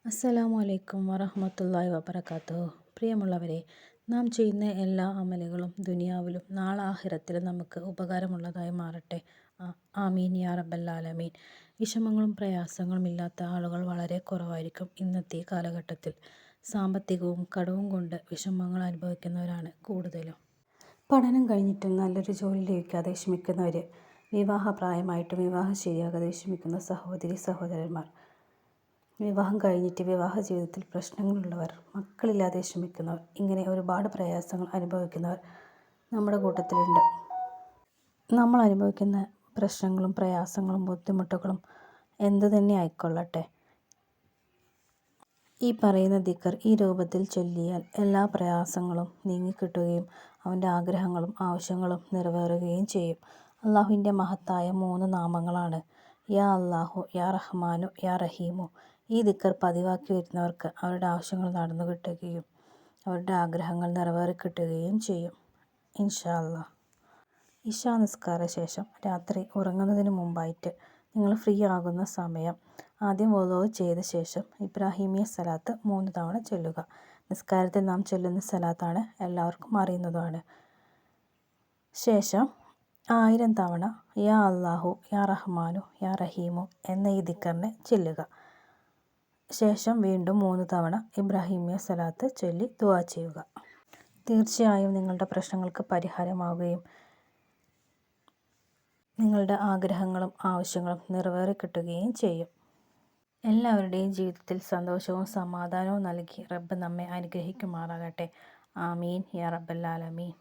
അസ്സലാമു അലൈക്കും വറഹ്മത്തുള്ളാഹി വബറകാതുഹു. പ്രിയമുള്ളവരെ, നാം ചെയ്യുന്ന എല്ലാ അമലുകളും ദുനിയാവിലും നാളെ ആഖിറത്തിലും നമുക്ക് ഉപകാരമുള്ളതായി മാറട്ടെ. ആമീൻ യാ റബ്ബൽ ആലമീൻ. വിഷമങ്ങളും പ്രയാസങ്ങളും ഇല്ലാത്ത ആളുകൾ വളരെ കുറവായിരിക്കും ഇന്നത്തെ കാലഘട്ടത്തിൽ. സാമ്പത്തികവും കടവും കൊണ്ട് വിഷമങ്ങൾ അനുഭവിക്കുന്നവരാണ് കൂടുതലും. പഠനം കഴിഞ്ഞിട്ടും നല്ലൊരു ജോലി ലഭിക്കാതെ വിഷമിക്കുന്നവർ, വിവാഹപ്രായമായിട്ടും വിവാഹം ശരിയാകാതെ വിഷമിക്കുന്ന സഹോദരി സഹോദരന്മാർ, വിവാഹം കഴിഞ്ഞിട്ട് വിവാഹ ജീവിതത്തിൽ പ്രശ്നങ്ങളുള്ളവർ, മക്കളില്ലാതെ വിഷമിക്കുന്നവർ, ഇങ്ങനെ ഒരുപാട് പ്രയാസങ്ങൾ അനുഭവിക്കുന്നവർ നമ്മുടെ കൂട്ടത്തിലുണ്ട്. നമ്മൾ അനുഭവിക്കുന്ന പ്രശ്നങ്ങളും പ്രയാസങ്ങളും ബുദ്ധിമുട്ടുകളും എന്തു തന്നെ ആയിക്കൊള്ളട്ടെ, ഈ പറയുന്ന ദിക്ർ ഈ രൂപത്തിൽ ചൊല്ലിയാൽ എല്ലാ പ്രയാസങ്ങളും നീങ്ങിക്കിട്ടുകയും അവൻ്റെ ആഗ്രഹങ്ങളും ആവശ്യങ്ങളും നിറവേറുകയും ചെയ്യും. അള്ളാഹുവിൻ്റെ മഹത്തായ 3 നാമങ്ങളാണ് യാ അല്ലാഹു, യാ റഹ്മാനു, യാ റഹീമു. ഈ ദിക്ർ പതിവാക്കി വരുന്നവർക്ക് അവരുടെ ആവശ്യങ്ങൾ നടന്നു കിട്ടുകയും അവരുടെ ആഗ്രഹങ്ങൾ നിറവേറിക്കിട്ടുകയും ചെയ്യും ഇൻഷാ അല്ലാഹ്. ഇശാ നിസ്കാര ശേഷം രാത്രി ഉറങ്ങുന്നതിന് മുമ്പായിട്ട് നിങ്ങൾ ഫ്രീ ആകുന്ന സമയം ആദ്യം വുളൂ ചെയ്ത ശേഷം ഇബ്രാഹിമിയ സലാത്ത് 3 തവണ ചൊല്ലുക. നിസ്കാരത്തിൽ നാം ചൊല്ലുന്ന സലാത്താണ്, എല്ലാവർക്കും അറിയുന്നതുമാണ്. ശേഷം 1000 തവണ യാ അല്ലാഹു, യാ റഹ്മാനു, യാ റഹീമു എന്ന ഈ ദിക്റിനെ ചൊല്ലുക. ശേഷം വീണ്ടും 3 തവണ ഇബ്രാഹിമിയ സലാത്ത് ചൊല്ലി ദുആ ചെയ്യുക. തീർച്ചയായും നിങ്ങളുടെ പ്രശ്നങ്ങൾക്ക് പരിഹാരമാവുകയും നിങ്ങളുടെ ആഗ്രഹങ്ങളും ആവശ്യങ്ങളും നിറവേറിക്കിട്ടുകയും ചെയ്യും. എല്ലാവരുടെയും ജീവിതത്തിൽ സന്തോഷവും സമാധാനവും നൽകി റബ്ബ് നമ്മെ അനുഗ്രഹിക്കുമാറാകട്ടെ. ആമീൻ യാ റബ്ബൽ ആലമീൻ.